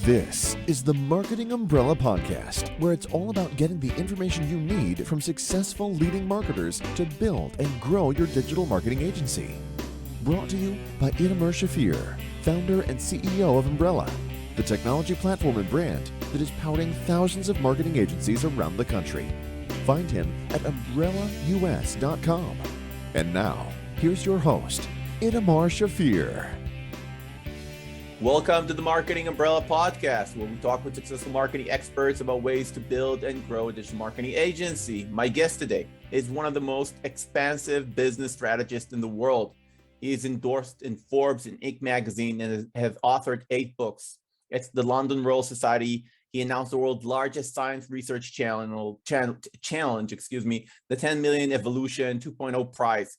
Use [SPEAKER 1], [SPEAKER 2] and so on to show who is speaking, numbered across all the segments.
[SPEAKER 1] This is the Marketing Umbrella Podcast, where it's all about getting the information you need from successful leading marketers to build and grow your digital marketing agency. Brought to you by Itamar Shafir, founder and CEO of Umbrella, the technology platform and brand that is powering thousands of marketing agencies around the country. Find him at umbrellaus.com. And now, here's your host, Itamar Shafir.
[SPEAKER 2] Welcome to the Marketing Umbrella Podcast, where we talk with successful marketing experts about ways to build and grow a digital marketing agency. My guest today is one of the most expansive business strategists in the world. He is endorsed in Forbes and INC Magazine and has authored 8 books. It's the London Royal Society. He announced the world's largest science research challenge, the 10 Million Evolution 2.0 prize.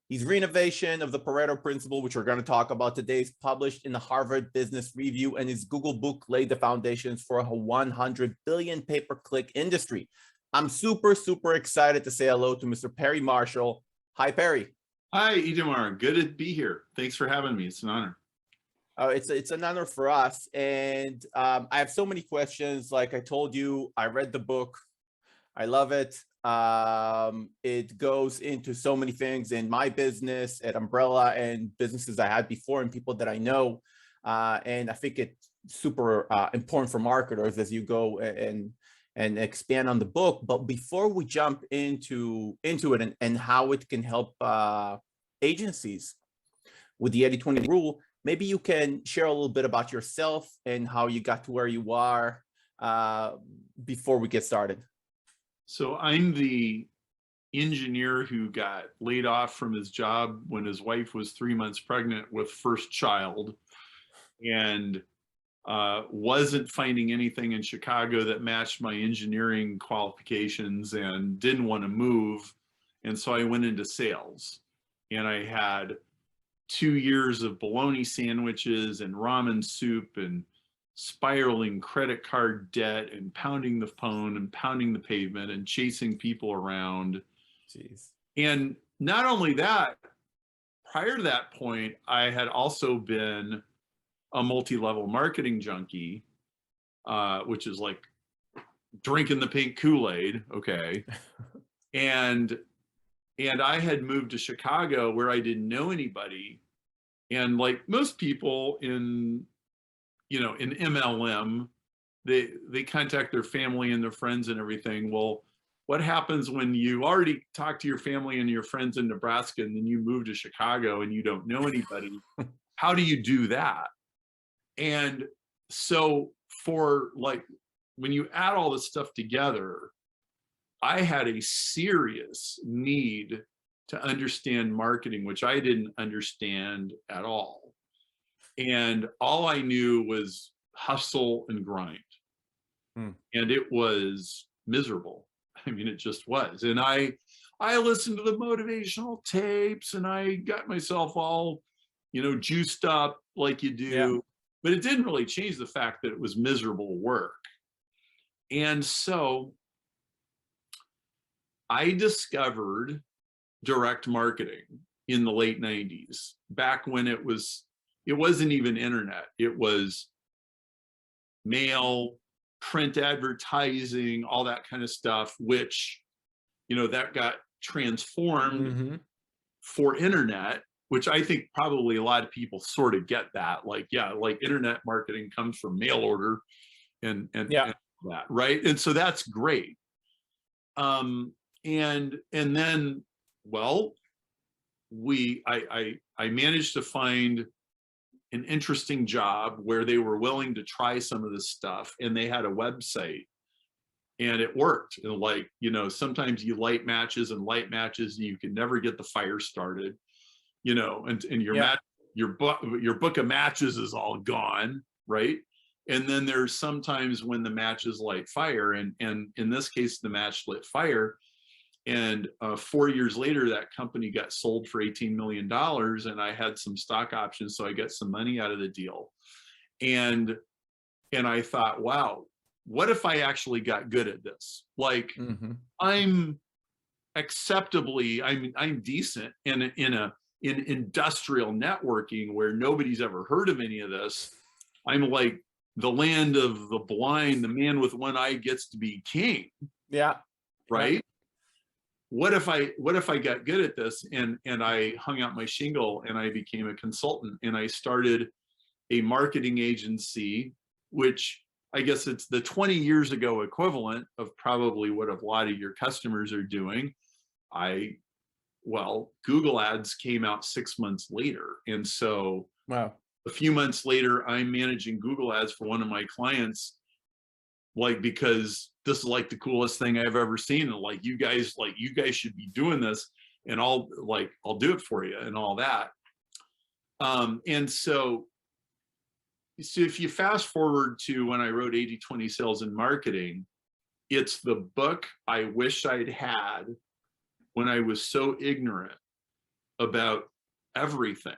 [SPEAKER 2] He's reinvention of the Pareto Principle, which we're going to talk about today, is published in the Harvard Business Review, and his Google book laid the foundations for a 100 billion pay-per-click industry. I'm super excited to say hello to Mr. Perry Marshall. Hi, Perry.
[SPEAKER 3] Hi, Itamar. Good to be here. Thanks for having me. It's an honor.
[SPEAKER 2] It's an honor for us. And I have so many questions. Like I told you, I read the book. I love it. It goes into so many things in my business, at Umbrella, and businesses I had before and people that I know. And I think it's super important for marketers as you go and expand on the book. But before we jump into it and how it can help agencies with the 80-20 rule, maybe you can share a little bit about yourself and how you got to where you are before we get started.
[SPEAKER 3] So I'm the engineer who got laid off from his job when his wife was 3 months pregnant with first child, and wasn't finding anything in Chicago that matched my engineering qualifications and didn't want to move. And so I went into sales, and I had 2 years of bologna sandwiches and ramen soup and spiraling credit card debt and pounding the phone and pounding the pavement and chasing people around.
[SPEAKER 2] Jeez.
[SPEAKER 3] And not only that, prior to that point, I had also been a multi-level marketing junkie, which is like drinking the pink Kool-Aid, okay? and I had moved to Chicago where I didn't know anybody. And like most people in MLM, they contact their family and their friends and everything. Well, what happens when you already talk to your family and your friends in Nebraska and then you move to Chicago and you don't know anybody? How do you do that? And so for like, when you add all this stuff together, I had a serious need to understand marketing, which I didn't understand at all. And all I knew was hustle and grind. And it was miserable. I mean, it just was. And I listened to the motivational tapes and I got myself all, juiced up like you do. Yeah. But it didn't really change the fact that it was miserable work. And so I discovered direct marketing in the late 90s, back when it wasn't even internet. It was mail, print advertising, all that kind of stuff, which, that got transformed for internet, which I think probably a lot of people sort of get that. Like, yeah, like internet marketing comes from mail order and that, right? And so that's great. And then, well, I managed to find an interesting job where they were willing to try some of this stuff, and they had a website and it worked. And like, sometimes you light matches and you can never get the fire started, and your book of matches is all gone, right? And then there's sometimes when the matches light fire, and in this case, the match lit fire. And 4 years later, that company got sold for $18 million, and I had some stock options, so I got some money out of the deal. And I thought, wow, what if I actually got good at this? Like, I'm decent in industrial networking where nobody's ever heard of any of this. I'm like the land of the blind, the man with one eye gets to be king.
[SPEAKER 2] Yeah.
[SPEAKER 3] Right. Yeah. What if I got good at this and I hung out my shingle and I became a consultant and I started a marketing agency, which I guess it's the 20 years ago equivalent of probably what a lot of your customers are doing. Well, Google Ads came out 6 months later. And so
[SPEAKER 2] wow.
[SPEAKER 3] A few months later, I'm managing Google Ads for one of my clients, like, because this is like the coolest thing I've ever seen. And like, you guys should be doing this, and I'll do it for you and all that. And so if you fast forward to when I wrote 80/20 Sales and Marketing, it's the book I wish I'd had when I was so ignorant about everything.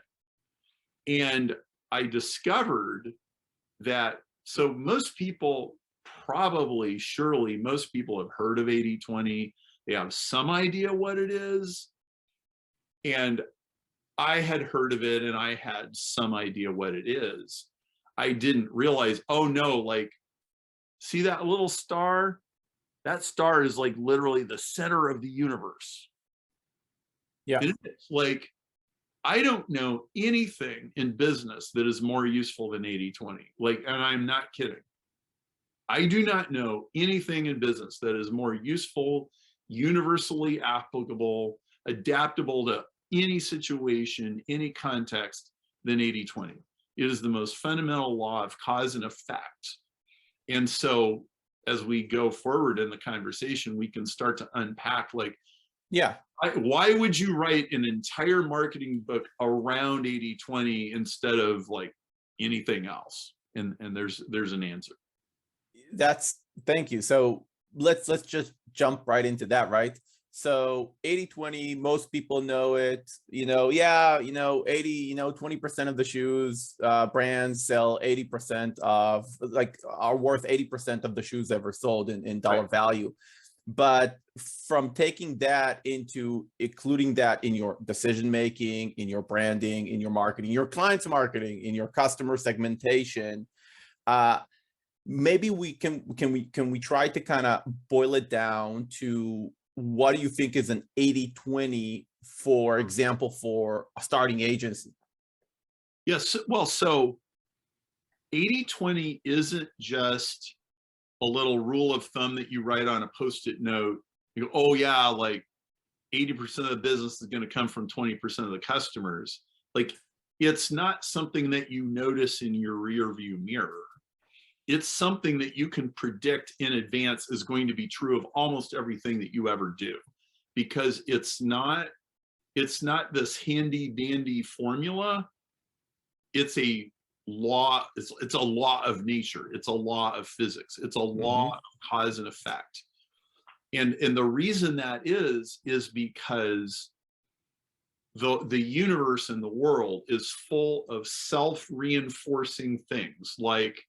[SPEAKER 3] And I discovered that, so most people surely most people have heard of 80/20. They have some idea what it is. And I had heard of it and I had some idea what it is. I didn't realize, oh no, like, see that little star? That star is like literally the center of the universe.
[SPEAKER 2] Yeah.
[SPEAKER 3] And it's like, I don't know anything in business that is more useful than 80/20. Like, and I'm not kidding. I do not know anything in business that is more useful, universally applicable, adaptable to any situation, any context than 80/20. It is the most fundamental law of cause and effect. And so as we go forward in the conversation, we can start to unpack, like,
[SPEAKER 2] yeah,
[SPEAKER 3] why would you write an entire marketing book around 80/20 instead of like anything else? And there's an answer.
[SPEAKER 2] Thank you. So let's just jump right into that, right? So 80/20, most people know it, 20% of the shoes brands sell 80% of, like, are worth 80% of the shoes ever sold in dollar
[SPEAKER 3] Right.
[SPEAKER 2] value. But from taking that into including that in your decision making, in your branding, in your marketing, your clients marketing, in your customer segmentation, maybe we can we try to kind of boil it down to what do you think is an 80/20, for example, for a starting agency?
[SPEAKER 3] Yes. Well, so 80/20 isn't just a little rule of thumb that you write on a Post-it note. You go, oh yeah, like 80% of the business is going to come from 20% of the customers. Like, it's not something that you notice in your rear view mirror. It's something that you can predict in advance is going to be true of almost everything that you ever do, because it's not this handy dandy formula. It's a law. It's a law of nature. It's a law of physics. It's a law of cause and effect. And the reason that is because the universe and the world is full of self-reinforcing things, like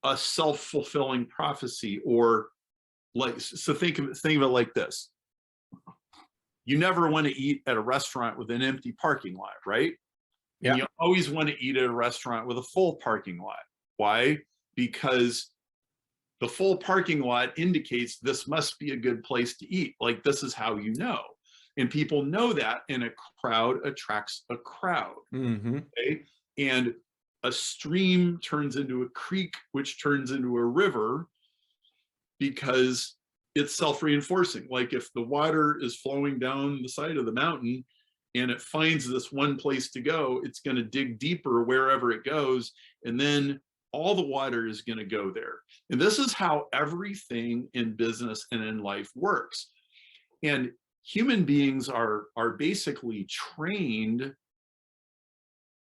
[SPEAKER 3] a self-fulfilling prophecy, or like, so think of it like this. You never want to eat at a restaurant with an empty parking lot, right?
[SPEAKER 2] Yeah.
[SPEAKER 3] And you always want to eat at a restaurant with a full parking lot. Why? Because the full parking lot indicates this must be a good place to eat. Like, this is how you know. And people know that, and a crowd attracts a crowd. Okay? And a stream turns into a creek, which turns into a river, because it's self-reinforcing. Like, if the water is flowing down the side of the mountain and it finds this one place to go, it's going to dig deeper wherever it goes, and then all the water is going to go there. And this is how everything in business and in life works. And human beings are basically trained.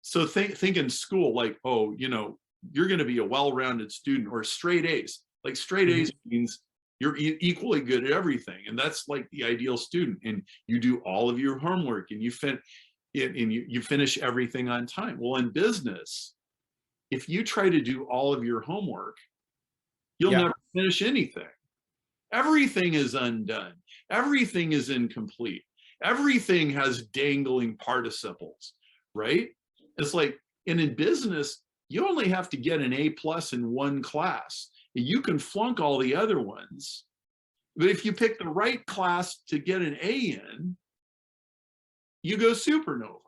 [SPEAKER 3] So think in school, like, oh, you're going to be a well-rounded student, or straight A's. Like, straight A's means you're equally good at everything. And that's like the ideal student. And you do all of your homework, and you finish everything on time. Well, in business, if you try to do all of your homework, you'll never finish anything. Everything is undone. Everything is incomplete. Everything has dangling participles, right? It's like, And in business, you only have to get an A+ in one class. You can flunk all the other ones. But if you pick the right class to get an A in, you go supernova.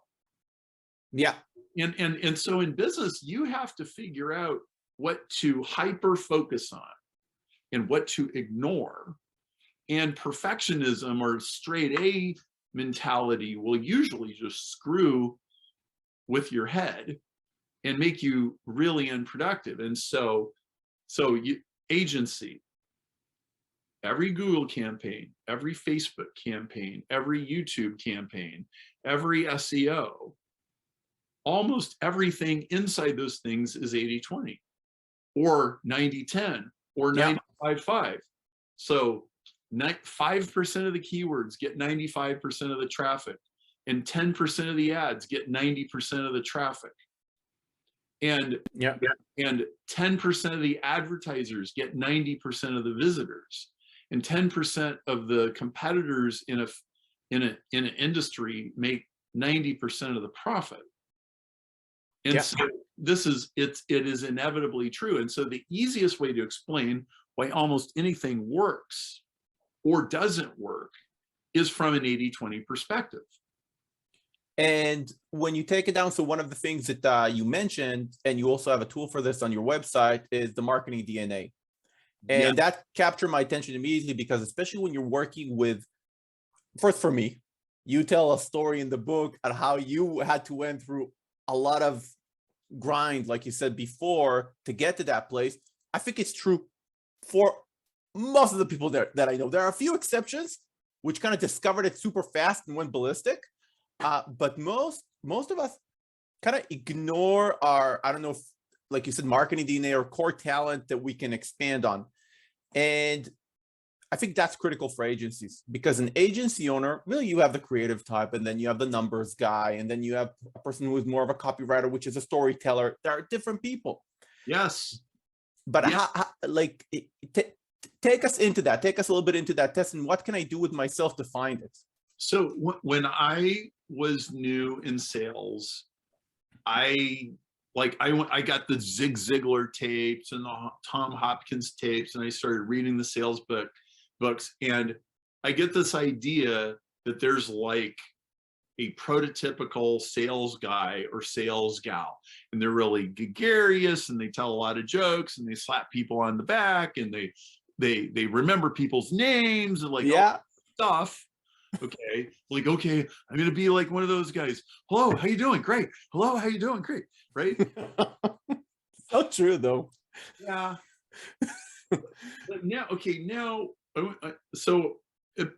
[SPEAKER 2] Yeah.
[SPEAKER 3] And so in business, you have to figure out what to hyper focus on and what to ignore. And perfectionism or straight A mentality will usually just screw with your head and make you really unproductive. And so agency, every Google campaign, every Facebook campaign, every YouTube campaign, every SEO, almost everything inside those things is 80-20 or 90-10 or 95-5. So 5% of the keywords get 95% of the traffic, and 10% of the ads get 90% of the traffic. And 10% of the advertisers get 90% of the visitors, and 10% of the competitors in an industry make 90% of the profit. And so it is inevitably true. And so the easiest way to explain why almost anything works or doesn't work is from an 80-20 perspective.
[SPEAKER 2] And when you take it down, so one of the things that you mentioned, and you also have a tool for this on your website, is the marketing DNA. And that captured my attention immediately, because especially when you're working with, first for me, you tell a story in the book on how you had to went through a lot of grind, like you said before, to get to that place. I think it's true for most of the people there that I know. There are a few exceptions which kind of discovered it super fast and went ballistic. But most of us kind of ignore our, I don't know, if, like you said, marketing DNA or core talent that we can expand on. And I think that's critical for agencies, because an agency owner, really, you have the creative type, and then you have the numbers guy, and then you have a person who is more of a copywriter, which is a storyteller. There are different people.
[SPEAKER 3] Yes.
[SPEAKER 2] But take us into that. Take us a little bit into that test, and what can I do with myself to find it?
[SPEAKER 3] So when I was new in sales, I got the Zig Ziglar tapes and the Tom Hopkins tapes, and I started reading the sales books, and I get this idea that there's like a prototypical sales guy or sales gal, and they're really gregarious, and they tell a lot of jokes, and they slap people on the back, and they remember people's names and like all stuff. Okay, like, okay, I'm gonna be like one of those guys. Hello, how you doing? Great. Hello, how you doing? Great. Right?
[SPEAKER 2] So true, though.
[SPEAKER 3] Yeah. But now, so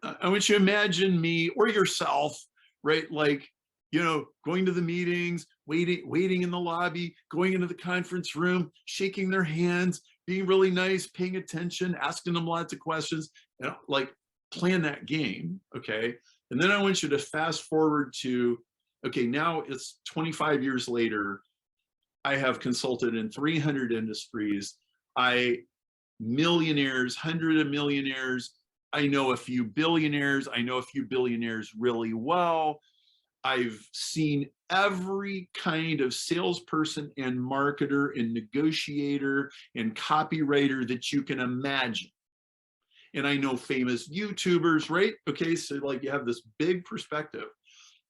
[SPEAKER 3] I want you to imagine me or yourself, right? Like, going to the meetings, waiting in the lobby, going into the conference room, shaking their hands, being really nice, paying attention, asking them lots of questions, and like plan that game, okay? And then I want you to fast forward to, okay, now it's 25 years later. I have consulted in 300 industries. Millionaires, hundreds of millionaires. I know a few billionaires. I know a few billionaires really well. I've seen every kind of salesperson and marketer and negotiator and copywriter that you can imagine. And I know famous YouTubers, right? Okay, so like you have this big perspective.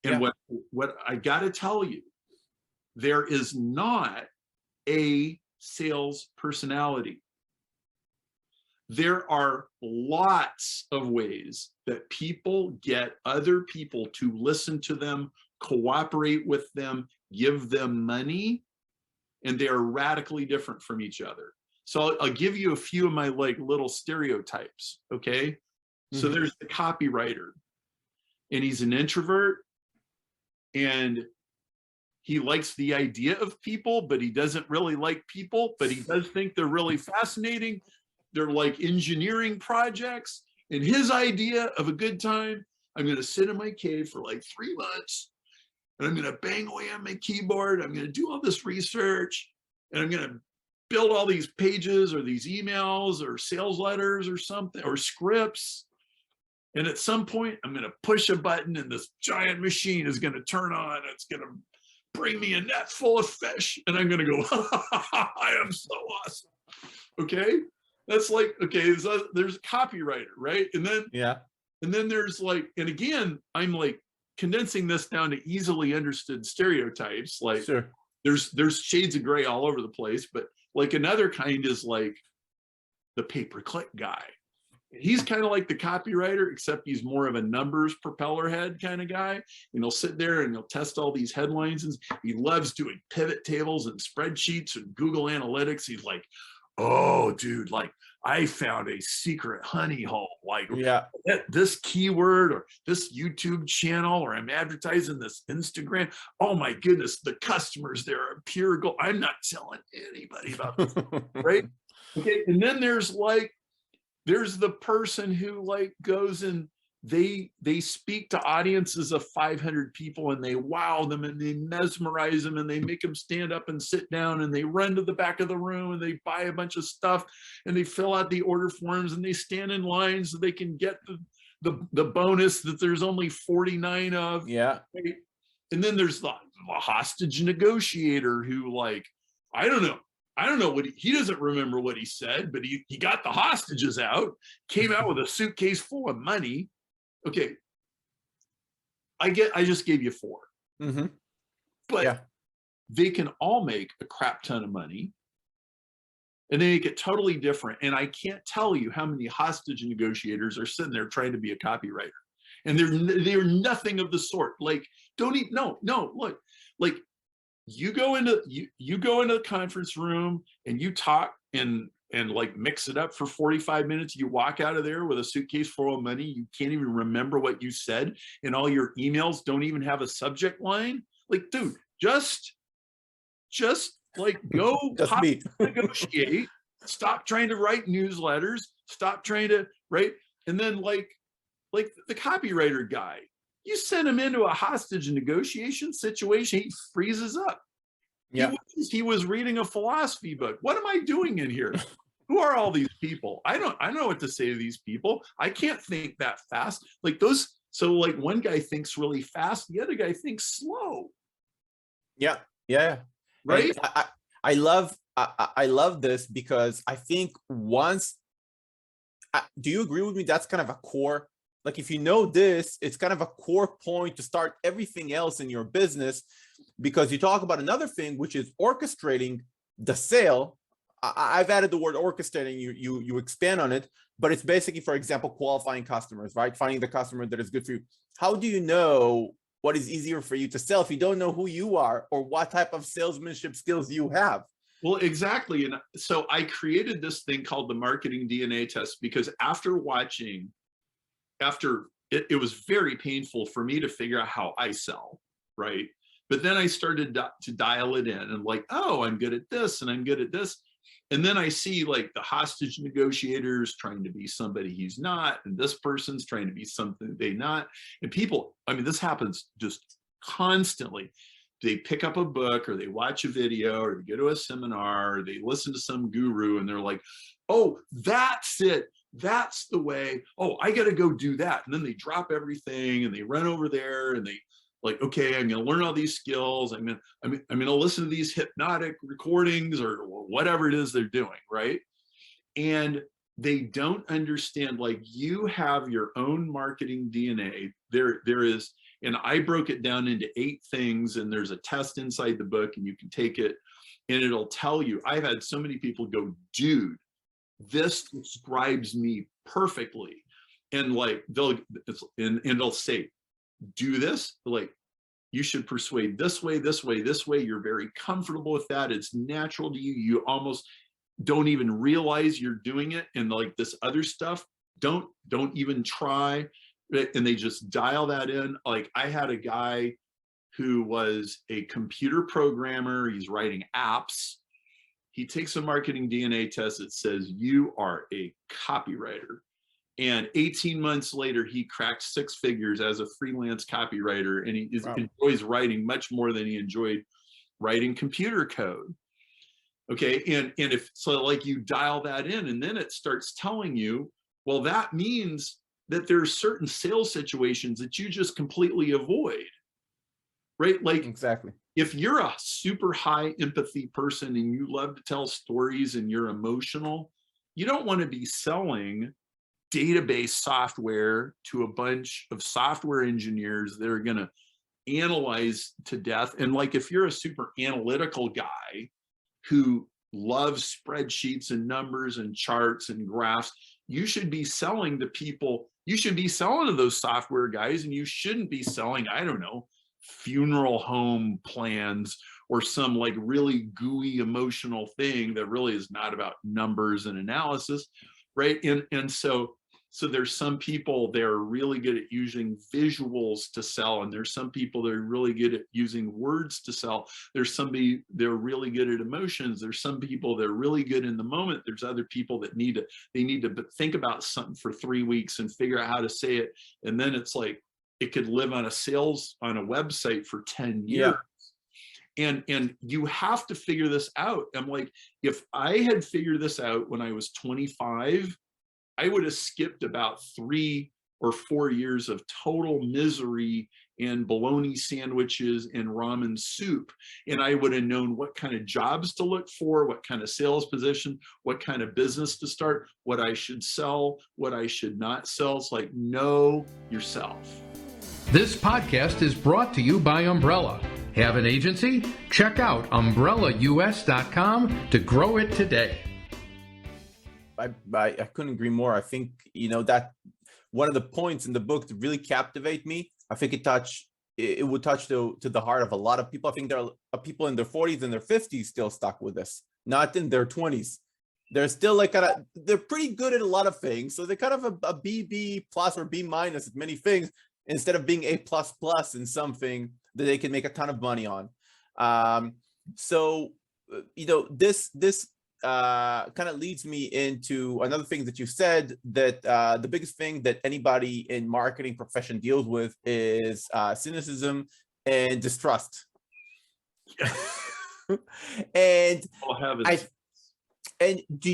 [SPEAKER 3] And what I gotta tell you, there is not a sales personality. There are lots of ways that people get other people to listen to them, cooperate with them, give them money, and they are radically different from each other. So I'll give you a few of my like little stereotypes, okay? Mm-hmm. So there's the copywriter, and he's an introvert, and he likes the idea of people, but he doesn't really like people, but he does think they're really fascinating. They're like engineering projects. And his idea of a good time, I'm going to sit in my cave for like 3 months, and I'm going to bang away on my keyboard. I'm going to do all this research, and I'm going to build all these pages or these emails or sales letters or something, or scripts. And at some point, I'm going to push a button, and this giant machine is going to turn on. It's going to bring me a net full of fish. And I'm going to go, I am so awesome. Okay. That's like, okay, there's a copywriter, right? And then there's like, and again, I'm like condensing this down to easily understood stereotypes. Like
[SPEAKER 2] Sure.
[SPEAKER 3] there's shades of gray all over the place, but like another kind is like the pay-per-click guy. He's kind of like the copywriter, except he's more of a numbers propeller head kind of guy. And he'll sit there and he'll test all these headlines. And he loves doing pivot tables and spreadsheets and Google Analytics. He's like, oh, dude, like I found a secret honey hole, like this keyword or this YouTube channel, or I'm advertising this Instagram. Oh my goodness, the customers there are pure gold. I'm not telling anybody about this, right? Okay, and then there's the person who like goes and they speak to audiences of 500 people and they wow them and they mesmerize them and they make them stand up and sit down and they run to the back of the room and they buy a bunch of stuff and they fill out the order forms and they stand in line so they can get the bonus that there's only 49 of.
[SPEAKER 2] Yeah.
[SPEAKER 3] Right? And then there's the hostage negotiator who like, I don't know what he doesn't remember what he said, but he got the hostages out, came out with a suitcase full of money. Okay, I just gave you 4, but they can all make a crap ton of money, and they make it totally different. And I can't tell you how many hostage negotiators are sitting there trying to be a copywriter, and they're nothing of the sort. Like, don't even look like. You go into the conference room and you talk and like mix it up for 45 minutes. You walk out of there with a suitcase full of money. You can't even remember what you said, and all your emails don't even have a subject line. Like, dude, just like go negotiate. Stop trying to write newsletters. Stop trying to write. And then like the copywriter guy, you send him into a hostage negotiation situation, he freezes up. Yeah. He was reading a philosophy book. What am I doing in here? Who are all these people? I don't know what to say to these people. I can't think that fast. Like those, so like one guy thinks really fast, the other guy thinks slow.
[SPEAKER 2] Yeah.
[SPEAKER 3] Right.
[SPEAKER 2] And I love this because I think once, do you agree with me? That's kind of a core. Like if you know this, it's kind of a core point to start everything else in your business, because you talk about another thing, which is orchestrating the sale. I've added the word orchestrating, you expand on it, but it's basically, for example, qualifying customers, right? Finding the customer that is good for you. How do you know what is easier for you to sell if you don't know who you are or what type of salesmanship skills you have?
[SPEAKER 3] Well, exactly. And so I created this thing called the marketing DNA test, because it was very painful for me to figure out how I sell, right? But then I started to dial it in and like, oh, I'm good at this and I'm good at this. And then I see like the hostage negotiators trying to be somebody he's not, and this person's trying to be something they're not. And people, I mean, this happens just constantly. They pick up a book or they watch a video or they go to a seminar or they listen to some guru and they're like, oh, that's it. That's the way. Oh, I got to go do that. And then they drop everything and they run over there and they like, okay, I'm going to learn all these skills. I'm going to listen to these hypnotic recordings or whatever it is they're doing, right? And they don't understand, like, you have your own marketing DNA. There is, and I broke it down into 8 things, and there's a test inside the book and you can take it and it'll tell you. I've had so many people go, dude, this describes me perfectly. And like they'll say, do this, like you should persuade this way, this way, this way. You're very comfortable with that. It's natural to you. You almost don't even realize you're doing it. And like this other stuff, don't even try. And they just dial that in. Like I had a guy who was a computer programmer. He's writing apps. He takes a marketing DNA test that says you are a copywriter. And 18 months later, he cracked 6 figures as a freelance copywriter. And he enjoys writing much more than he enjoyed writing computer code. Okay, and if so, like you dial that in, and then it starts telling you, well, that means that there are certain sales situations that you just completely avoid, right? Like
[SPEAKER 2] exactly.
[SPEAKER 3] if you're a super high empathy person and you love to tell stories and you're emotional, you don't want to be selling database software to a bunch of software engineers that are going to analyze to death. And like, if you're a super analytical guy who loves spreadsheets and numbers and charts and graphs, you should be selling to people. You should be selling to those software guys, and you shouldn't be selling, I don't know, funeral home plans or some like really gooey emotional thing that really is not about numbers and analysis, right? And so there's some people that are really good at using visuals to sell, and there's some people that are really good at using words to sell. There's somebody they're really good at emotions. There's some people that are really good in the moment. There's other people that need to think about something for 3 weeks and figure out how to say it, and then it's like it could live on a website for 10 years. Yeah. And you have to figure this out. I'm like, if I had figured this out when I was 25, I would have skipped about 3 or 4 years of total misery and bologna sandwiches and ramen soup. And I would have known what kind of jobs to look for, what kind of sales position, what kind of business to start, what I should sell, what I should not sell. It's like, know yourself.
[SPEAKER 4] This podcast is brought to you by Umbrella. Have an agency? Check out umbrellaus.com to grow it today.
[SPEAKER 2] I couldn't agree more. I think, that one of the points in the book to really captivate me, I think it would touch to the heart of a lot of people. I think there are people in their 40s and their 50s still stuck with this, not in their 20s. They're still like they're pretty good at a lot of things. So they're kind of a B plus or B minus at many things, instead of being A plus plus in something that they can make a ton of money on. This kind of leads me into another thing that you said, that the biggest thing that anybody in marketing profession deals with is cynicism and distrust. And do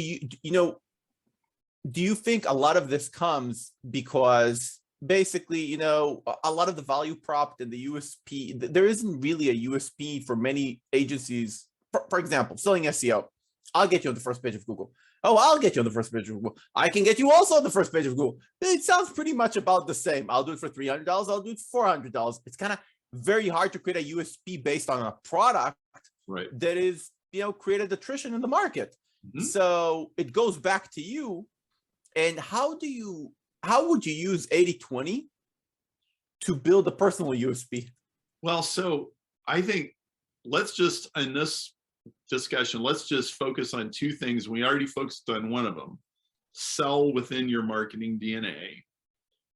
[SPEAKER 2] you think a lot of this comes because basically, a lot of the value prop and the USP, there isn't really a USP for many agencies. For example, selling SEO. I'll get you on the first page of Google. Oh, I'll get you on the first page of Google. I can get you also on the first page of Google. It sounds pretty much about the same. I'll do it for $300. I'll do it for $400. It's kind of very hard to create a USP based on a product that is, created attrition in the market. Mm-hmm. So it goes back to you. And how would you use 80-20 to build a personal USP?
[SPEAKER 3] Well, so I think in this discussion, let's just focus on 2 things. We already focused on one of them: sell within your marketing DNA,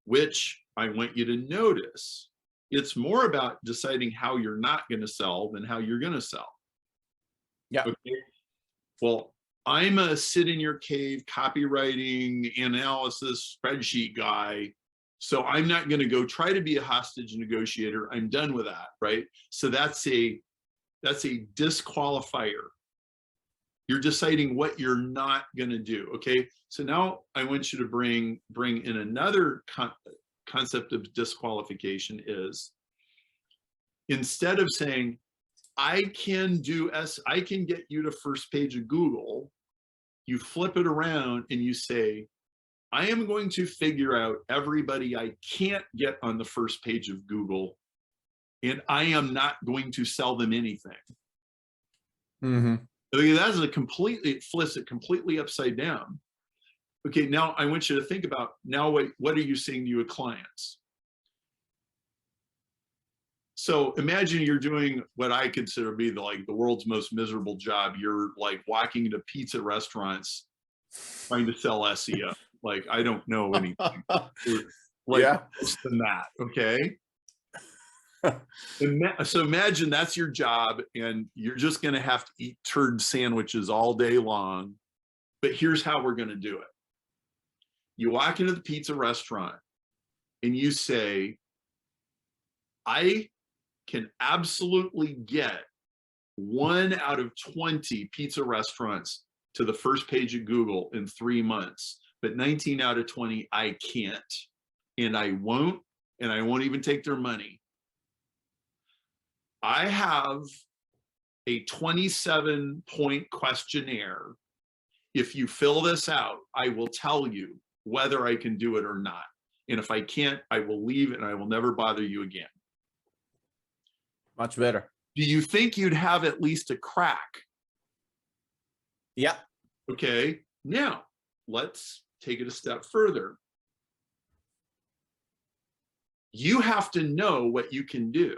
[SPEAKER 3] which I want you to notice. It's more about deciding how you're not going to sell than how you're going to sell.
[SPEAKER 2] Yeah.
[SPEAKER 3] Okay. Well, I'm a sit in your cave copywriting analysis spreadsheet guy, so I'm not going to go try to be a hostage negotiator. I'm done with that, right? So that's a disqualifier. You're deciding what you're not going to do. Okay. So now I want you to bring in another concept of disqualification is, instead of saying, I can get you to first page of Google, you flip it around and you say, I am going to figure out everybody I can't get on the first page of Google, and I am not going to sell them anything.
[SPEAKER 2] Mm-hmm.
[SPEAKER 3] It flips it completely upside down. Okay, now I want you to think about, what are you saying to your clients? So imagine you're doing what I consider to be the world's most miserable job. You're like walking into pizza restaurants trying to sell SEO. Like, I don't know anything. Worse than that, okay? So imagine that's your job, and you're just going to have to eat turd sandwiches all day long. But here's how we're going to do it. You walk into the pizza restaurant and you say, I can absolutely get 1 out of 20 pizza restaurants to the first page of Google in 3 months, but 19 out of 20 I can't, and I won't even take their money. I have a 27-point questionnaire. If you fill this out, I will tell you whether I can do it or not. And if I can't, I will leave and I will never bother you again.
[SPEAKER 2] Much better.
[SPEAKER 3] Do you think you'd have at least a crack?
[SPEAKER 2] Yeah.
[SPEAKER 3] Okay, now let's take it a step further. You have to know what you can do.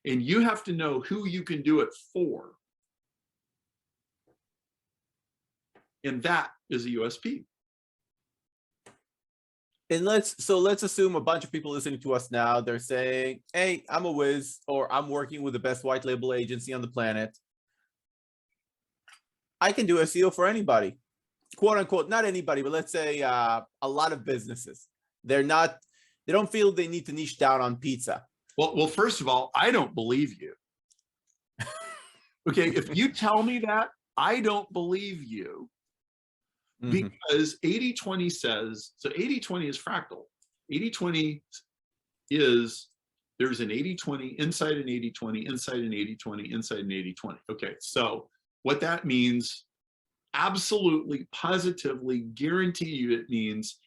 [SPEAKER 3] And you have to know who you can do it for. And that is a USP.
[SPEAKER 2] And let's assume a bunch of people listening to us now, they're saying, hey, I'm a whiz, or I'm working with the best white label agency on the planet. I can do SEO for anybody, quote unquote, not anybody, but let's say a lot of businesses. They don't feel they need to niche down on pizza.
[SPEAKER 3] Well, first of all, I don't believe you. Okay, if you tell me that, I don't believe you. Because 80-20 says, so 80-20 is fractal. 80-20 is, there's an 80-20, inside an 80-20, inside an 80-20, inside an 80-20. Okay, so what that means, absolutely, positively guarantee you it means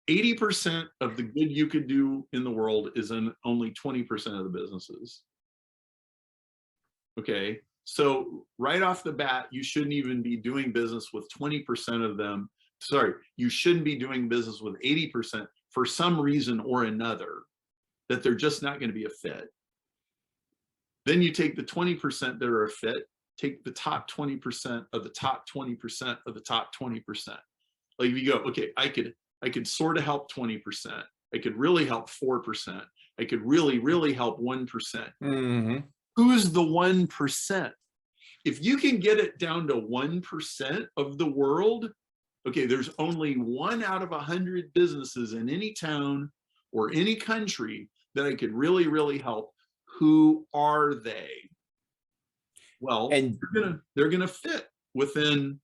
[SPEAKER 3] 80% of the good you could do in the world is in only 20% of the businesses. Okay, so right off the bat, you shouldn't even be doing business with 20% of them. Sorry, you shouldn't be doing business with 80% for some reason or another, that they're just not going to be a fit. Then you take the 20% that are a fit, take the top 20% of the top 20% of the top 20%. Like if you go, okay, I could sort of help 20%. I could really help 4%. I could really help 1%. Who's the 1%? If you can get it down to 1% of the world, okay, there's only 1 out of 100 businesses in any town or any country that I could really help. Who are they? Well, and they're gonna fit within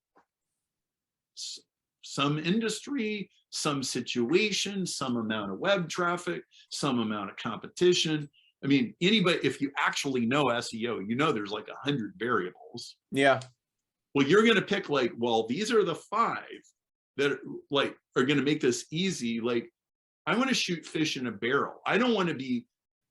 [SPEAKER 3] some industry, some situation, some amount of web traffic, some amount of competition. I mean, anybody, if you actually know SEO, you know there's like 100 variables.
[SPEAKER 2] Yeah.
[SPEAKER 3] Well, you're going to pick like, well, these are the 5 that like are going to make this easy. Like, I want to shoot fish in a barrel. I don't want to be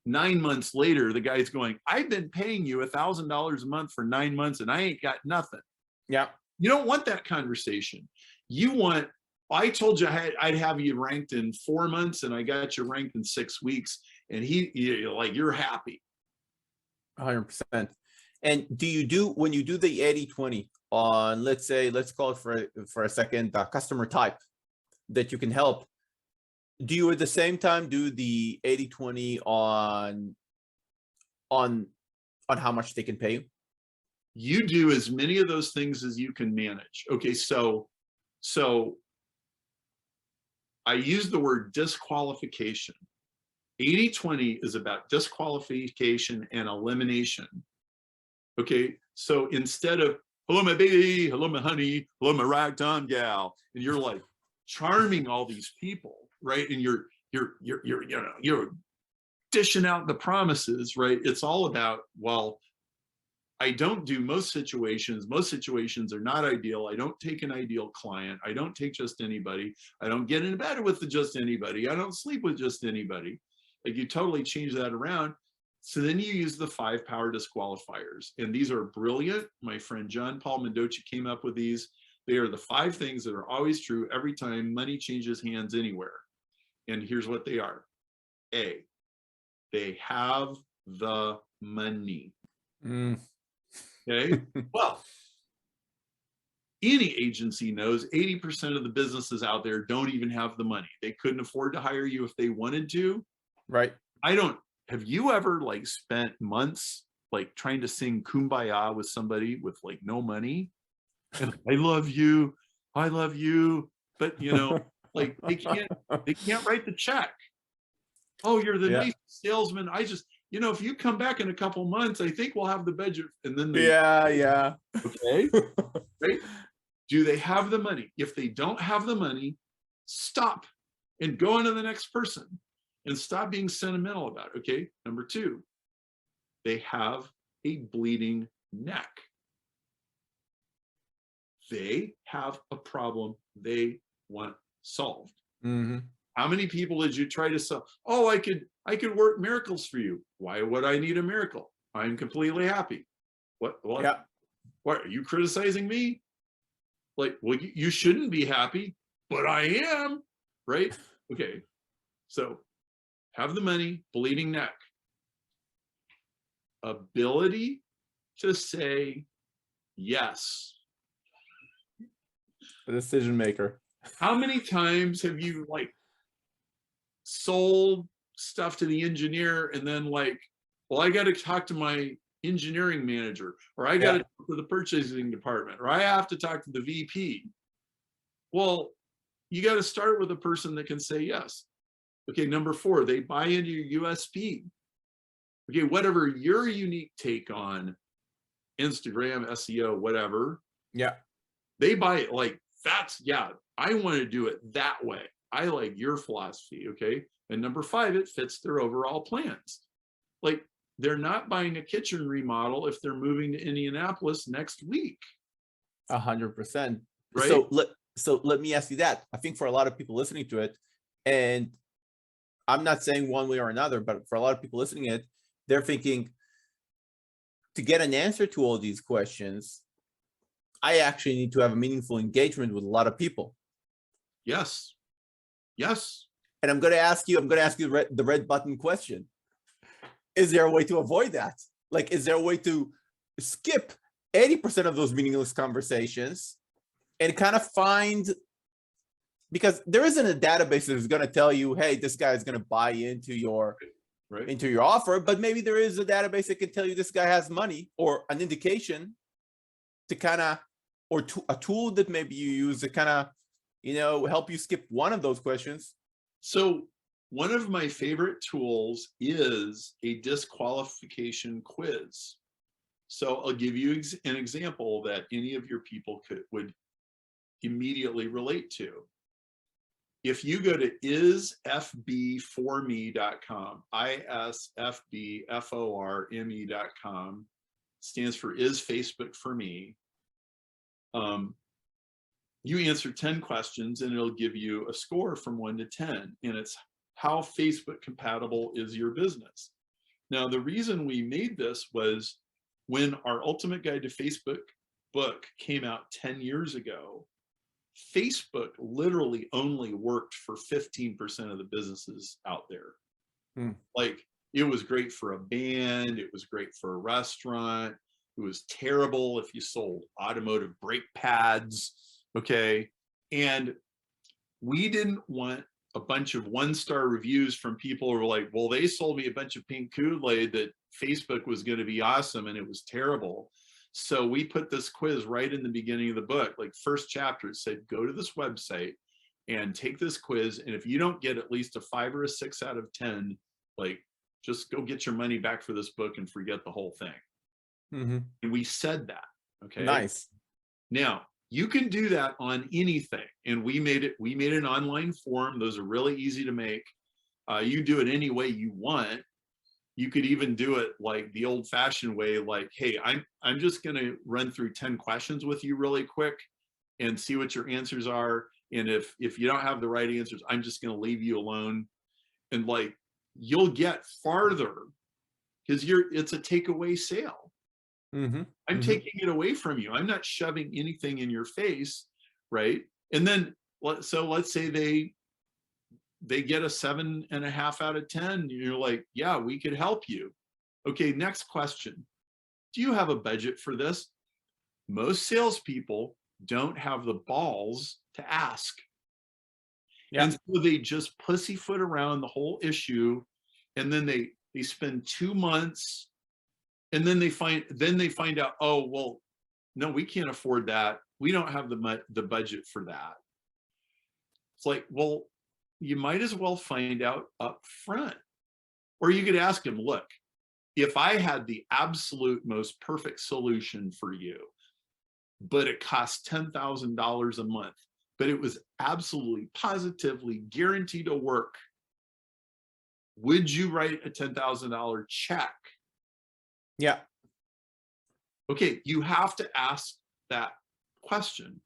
[SPEAKER 3] 9 months later, the guy's going, I've been paying you $1,000 a month for 9 months and I ain't got nothing.
[SPEAKER 2] Yeah. You
[SPEAKER 3] don't want that conversation. You want, I told you I'd have you ranked in 4 months and I got you ranked in 6 weeks. And you're happy.
[SPEAKER 2] 100%. And do you do, when you do the 80-20 on, let's call it for a second, customer type that you can help, do you at the same time do the 80-20 on how much they can pay you?
[SPEAKER 3] You do as many of those things as you can manage. Okay, so I use the word disqualification. 80-20 is about disqualification and elimination. Okay, so instead of, hello, my baby, hello, my honey, hello, my ragtime gal, and you're like charming all these people, right? And you're dishing out the promises, right? It's all about, well, I don't do most situations. Most situations are not ideal. I don't take an ideal client. I don't take just anybody. I don't get in bed with just anybody. I don't sleep with just anybody. Like, you totally change that around. So then you use the 5 power disqualifiers. And these are brilliant. My friend John Paul Mendoza came up with these. They are the 5 things that are always true every time money changes hands anywhere. And here's what they are. A, they have the money. Okay, well, any agency knows 80% of the businesses out there don't even have the money. They couldn't afford to hire you if they wanted to.
[SPEAKER 2] Right.
[SPEAKER 3] Have you ever like spent months like trying to sing Kumbaya with somebody with like no money? And I love you, but like they can't write the check. Oh, you're the nice salesman. If you come back in a couple months, I think we'll have the budget. And then okay, right? Do they have the money? If they don't have the money, stop and go on to the next person and stop being sentimental about it. Okay. Number 2, they have a bleeding neck. They have a problem they want solved.
[SPEAKER 2] Mm-hmm.
[SPEAKER 3] How many people did you try to solve? Oh, I could work miracles for you. Why would I need a miracle? I'm completely happy. What?
[SPEAKER 2] Yeah.
[SPEAKER 3] What, are you criticizing me? Like, well, you shouldn't be happy, but I am, right? Okay, so have the money, bleeding neck. Ability to say yes.
[SPEAKER 2] The decision maker.
[SPEAKER 3] How many times have you like sold stuff to the engineer and then like, well, I got to talk to my engineering manager, or I got to talk to the purchasing department, or I have to talk to the VP. Well, you got to start with a person that can say yes. Okay, number 4, they buy into your USP. Okay, whatever your unique take on Instagram, SEO, whatever.
[SPEAKER 2] Yeah.
[SPEAKER 3] They buy it like, that's, yeah, I want to do it that way. I like your philosophy, okay? And number 5, it fits their overall plans. Like, they're not buying a kitchen remodel if they're moving to Indianapolis next week.
[SPEAKER 2] 100%.
[SPEAKER 3] Right?
[SPEAKER 2] So let me ask you that. I think for a lot of people listening to it, and I'm not saying one way or another, but for a lot of people listening to it, they're thinking, to get an answer to all these questions, I actually need to have a meaningful engagement with a lot of people.
[SPEAKER 3] Yes. Yes.
[SPEAKER 2] And I'm going to ask you the red button question. Is there a way to avoid that? Like, is there a way to skip 80% of those meaningless conversations and kind of find, because there isn't a database that is going to tell you, hey, this guy is going to buy into your offer, but maybe there is a database that can tell you this guy has money, or an indication to kind of, or a tool that maybe you use to kind of, help you skip one of those questions.
[SPEAKER 3] So one of my favorite tools is a disqualification quiz. So I'll give you an example that any of your people would immediately relate to. If you go to isfbforme.com, isfbforme.com, stands for Is Facebook for Me. You answer 10 questions and it'll give you a score from 1 to 10, and it's how Facebook compatible is your business. Now, the reason we made this was when our Ultimate Guide to Facebook book came out 10 years ago, Facebook literally only worked for 15% of the businesses out there. Like, it was great for a band, it was great for a restaurant, it was terrible if you sold automotive brake pads, okay? And we didn't want a bunch of 1-star reviews from people who were like, well, they sold me a bunch of pink Kool-Aid that Facebook was going to be awesome and it was terrible. So we put this quiz right in the beginning of the book, like first chapter. It said, go to this website and take this quiz, and if you don't get at least a 5 or a 6 out of 10, like, just go get your money back for this book and forget the whole thing. And we said that. Okay,
[SPEAKER 2] nice.
[SPEAKER 3] Now you can do that on anything, and we made an online form. Those are really easy to make. You do it any way you want. You could even do it like the old-fashioned way, like, hey, I'm just going to run through 10 questions with you really quick and see what your answers are. And if you don't have the right answers, I'm just going to leave you alone. And like, you'll get farther because it's a takeaway sale. I'm taking it away from you. I'm not shoving anything in your face, right? And then, so let's say they get a 7.5 out of 10. You're like, yeah, we could help you. Okay, next question. Do you have a budget for this? Most salespeople don't have the balls to ask. And so they just pussyfoot around the whole issue, and then they spend 2 months, and then they find out, oh, well, no, we can't afford that. We don't have the budget for that. It's like, well, you might as well find out up front. Or you could ask them, look, if I had the absolute most perfect solution for you, but it cost $10,000 a month, but it was absolutely positively guaranteed to work, would you write a $10,000 check
[SPEAKER 2] Yeah.
[SPEAKER 3] Okay, you have to ask that question.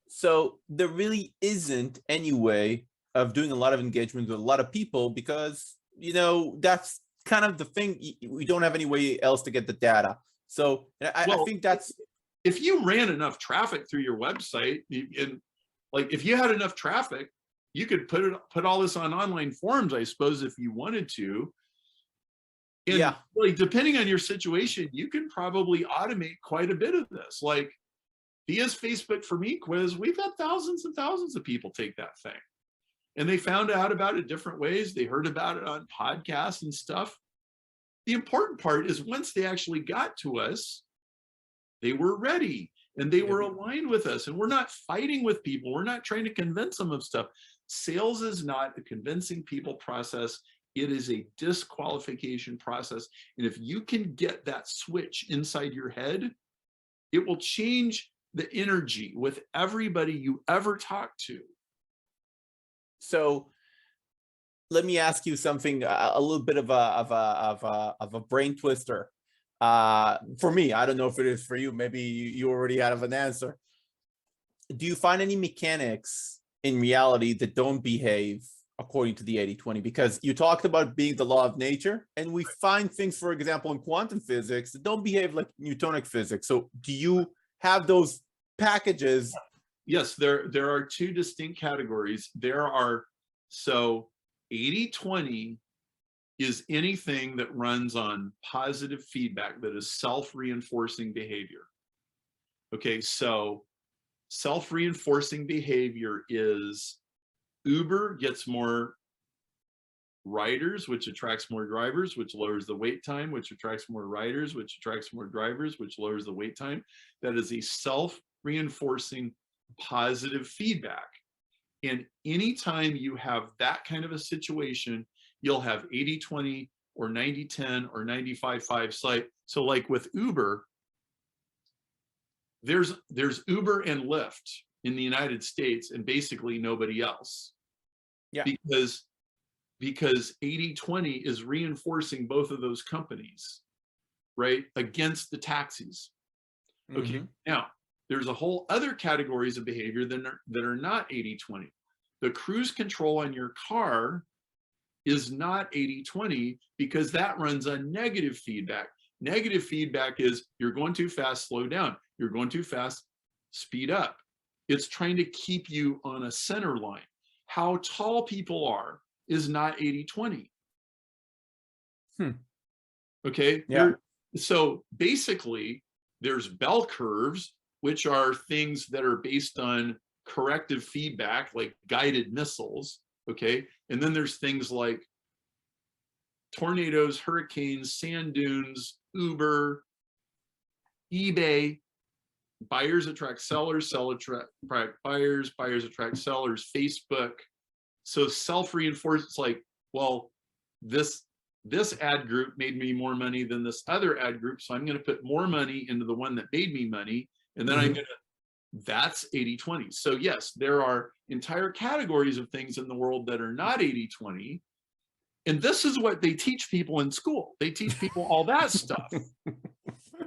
[SPEAKER 2] So there really isn't any way of doing a lot of engagement with a lot of people because, that's kind of the thing. We don't have any way else to get the data. So I think that's...
[SPEAKER 3] If you ran enough traffic through your website, and like if you had enough traffic, you could put all this on online forums, I suppose, if you wanted to. And
[SPEAKER 2] yeah,
[SPEAKER 3] like, depending on your situation, you can probably automate quite a bit of this. Like Via's Facebook for Me quiz, we've had thousands and thousands of people take that thing. And they found out about it different ways. They heard about it on podcasts and stuff. The important part is once they actually got to us, they were ready and they were aligned with us. And we're not fighting with people. We're not trying to convince them of stuff. Sales is not a convincing people process. It is a disqualification process. And if you can get that switch inside your head, it will change the energy with everybody you ever talk to.
[SPEAKER 2] So let me ask you something, a little bit of a brain twister. For me, I don't know if it is for you. Maybe you already have an answer. Do you find any mechanics in reality that don't behave according to the 80-20? Because you talked about being the law of nature, and we find things, for example, in quantum physics that don't behave like Newtonic physics. So do you have those packages?
[SPEAKER 3] Yes, there are two distinct categories. So 80-20 is anything that runs on positive feedback, that is self-reinforcing behavior. Okay, so self-reinforcing behavior is Uber gets more riders, which attracts more drivers, which lowers the wait time, which attracts more riders, which attracts more drivers, which lowers the wait time. That is a self-reinforcing positive feedback. And anytime you have that kind of a situation, you'll have 80-20 or 90-10 or 95-5. So like with Uber, there's Uber and Lyft in the United States and basically nobody else.
[SPEAKER 2] Yeah.
[SPEAKER 3] Because 80-20 is reinforcing both of those companies, right, against the taxis. Okay, now there's a whole other categories of behavior that are not 80-20. The cruise control on your car is not 80-20 because that runs on negative feedback. Negative feedback is you're going too fast, slow down. You're going too fast, speed up. It's trying to keep you on a center line. How tall people are is not 80-20. Okay.
[SPEAKER 2] Yeah.
[SPEAKER 3] So basically, there's bell curves, which are things that are based on corrective feedback, like guided missiles. Okay. And then there's things like tornadoes, hurricanes, sand dunes, Uber, eBay. Buyers attract sellers, sellers attract buyers, buyers attract sellers, Facebook. So self-reinforce, it's like, well, this ad group made me more money than this other ad group, so I'm going to put more money into the one that made me money, and then that's 80-20. So yes, there are entire categories of things in the world that are not 80-20, and this is what they teach people in school. They teach people all that stuff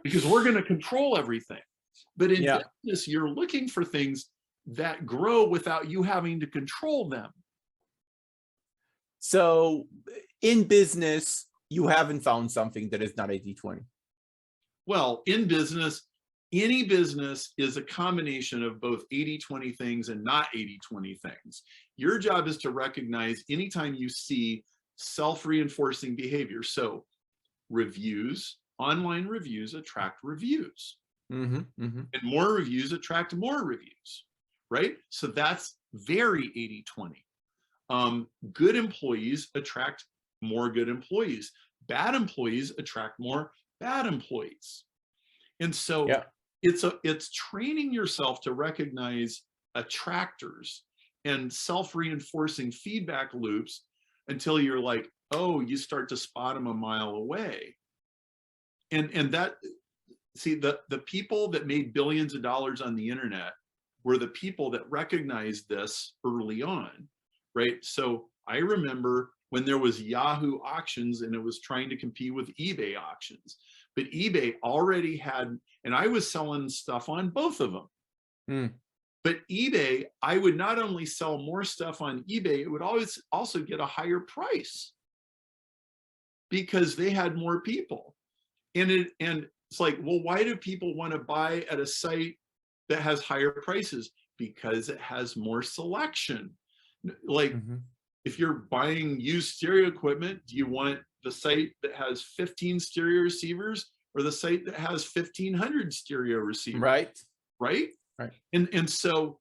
[SPEAKER 3] because we're going to control everything. But in business, you're looking for things that grow without you having to control them.
[SPEAKER 2] So in business, you haven't found something that is not 80-20.
[SPEAKER 3] Well, in business, any business is a combination of both 80-20 things and not 80-20 things. Your job is to recognize anytime you see self-reinforcing behavior. So reviews, online reviews attract reviews. And more reviews attract more reviews, right? So that's very 80-20. Good employees attract more good employees. Bad employees attract more bad employees. And so it's training yourself to recognize attractors and self-reinforcing feedback loops until you're like, oh, you start to spot them a mile away. And that, see, the people that made billions of dollars on the internet were the people that recognized this early on, right? So I remember when there was Yahoo auctions and it was trying to compete with eBay auctions. but eBay already had, and I was selling stuff on both of them. But eBay, I would not only sell more stuff on eBay, it would always also get a higher price because they had more people. And it's like, well, why do people want to buy at a site that has higher prices? Because it has more selection. Like if you're buying used stereo equipment, do you want the site that has 15 stereo receivers or the site that has 1,500 stereo receivers? Right. And so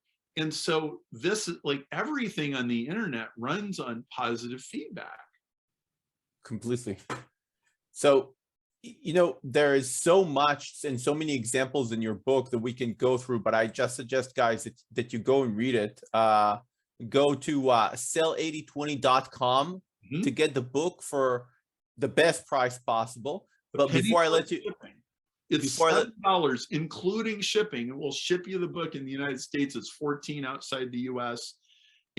[SPEAKER 3] this is like everything on the internet runs on positive feedback.
[SPEAKER 2] Completely. So, there is so much and so many examples in your book that we can go through, but I just suggest, guys, that you go and read it. Go to sell8020.com to get the book for the best price possible. But before I let you...
[SPEAKER 3] It's $7, including shipping, and we'll ship you the book in the United States. It's $14 outside the US.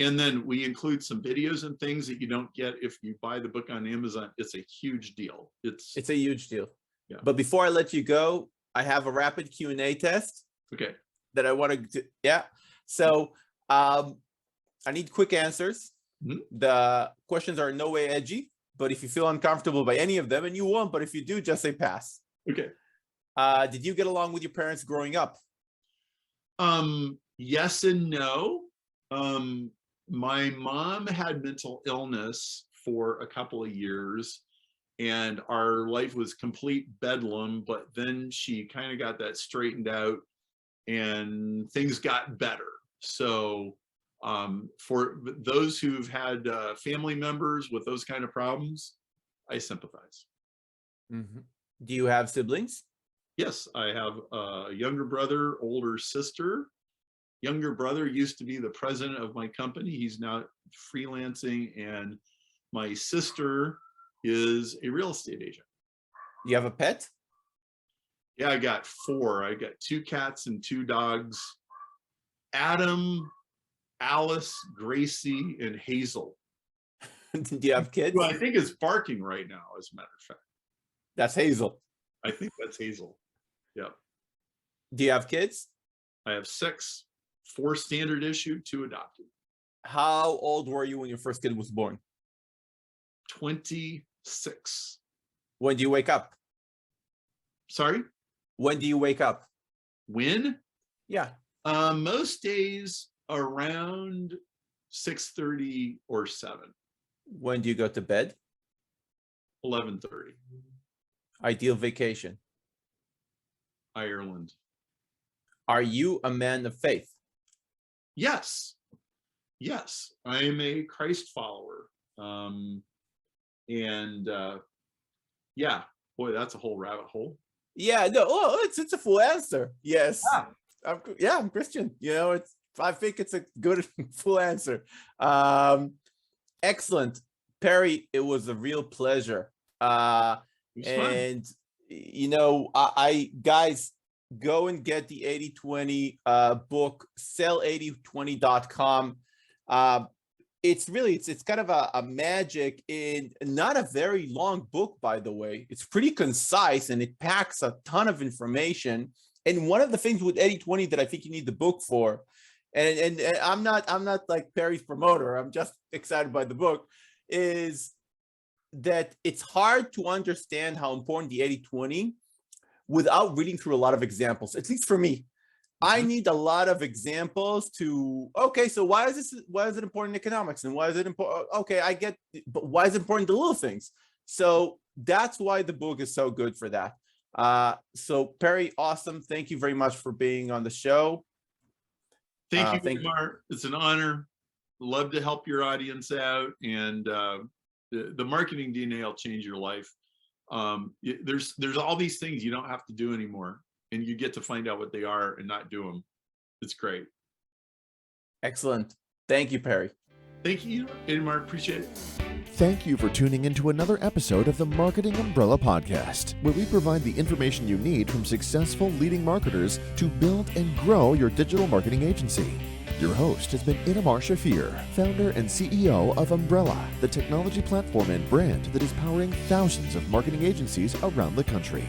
[SPEAKER 3] And then we include some videos and things that you don't get if you buy the book on Amazon. It's a huge deal. It's
[SPEAKER 2] a huge deal.
[SPEAKER 3] Yeah.
[SPEAKER 2] But before I let you go, I have a rapid Q&A test.
[SPEAKER 3] Okay.
[SPEAKER 2] That I want to, yeah. So I need quick answers. The questions are in no way edgy, but if you feel uncomfortable by any of them, and you won't, but if you do, just say pass.
[SPEAKER 3] Okay.
[SPEAKER 2] Did you get along with your parents growing up?
[SPEAKER 3] Yes and no. My mom had mental illness for a couple of years, and our life was complete bedlam, but then she kind of got that straightened out and things got better. So for those who've had family members with those kind of problems, I sympathize.
[SPEAKER 2] Do you have siblings?
[SPEAKER 3] Yes, I have a younger brother, older sister. Younger brother used to be the president of my company. He's now freelancing. And my sister is a real estate agent.
[SPEAKER 2] Do you have a pet?
[SPEAKER 3] Yeah, I got 4. I got 2 cats and 2 dogs. Adam, Alice, Gracie, and Hazel.
[SPEAKER 2] Do you have kids?
[SPEAKER 3] Well, I think it's barking right now, as a matter of fact.
[SPEAKER 2] That's Hazel.
[SPEAKER 3] I think that's Hazel. Yep.
[SPEAKER 2] Do you have kids?
[SPEAKER 3] I have 6, 4 standard issue, 2 adopted.
[SPEAKER 2] How old were you when your first kid was born?
[SPEAKER 3] 26.
[SPEAKER 2] When do you wake up?
[SPEAKER 3] Sorry?
[SPEAKER 2] When do you wake up?
[SPEAKER 3] When?
[SPEAKER 2] Yeah.
[SPEAKER 3] Most days around 6:30 or 7.
[SPEAKER 2] When do you go to bed?
[SPEAKER 3] 11:30.
[SPEAKER 2] Ideal vacation?
[SPEAKER 3] Ireland.
[SPEAKER 2] Are you a man of faith?
[SPEAKER 3] Yes. Yes. I am a Christ follower. Yeah, boy, that's a whole rabbit hole.
[SPEAKER 2] Yeah, no, it's a full answer. Yes. I'm Christian. I think it's a good full answer. Excellent. Perry, it was a real pleasure. And I guys, go and get the 80/20 book, sell8020.com. It's kind of a magic in not a very long book, by the way. It's pretty concise and it packs a ton of information. And one of the things with 80/20 that I think you need the book for, and I'm not like Perry's promoter, I'm just excited by the book, is that it's hard to understand how important the 80/20 without reading through a lot of examples, at least for me. I need a lot of examples to, okay, so why is it important in economics? And why is it important? Okay, I get, but why is it important to little things? So that's why the book is so good for that. So Perry, awesome. Thank you very much for being on the show.
[SPEAKER 3] Thank you, Itamar. It's an honor. Love to help your audience out. And the marketing DNA will change your life. There's all these things you don't have to do anymore, and you get to find out what they are and not do them. It's great.
[SPEAKER 2] Excellent. Thank you, Perry.
[SPEAKER 3] Thank you, Itamar. Appreciate it.
[SPEAKER 1] Thank you for tuning into another episode of the Marketing Umbrella Podcast, where we provide the information you need from successful leading marketers to build and grow your digital marketing agency. Your host has been Itamar Shafir, founder and CEO of Umbrella, the technology platform and brand that is powering thousands of marketing agencies around the country.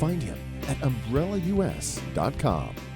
[SPEAKER 1] Find him at umbrellaus.com.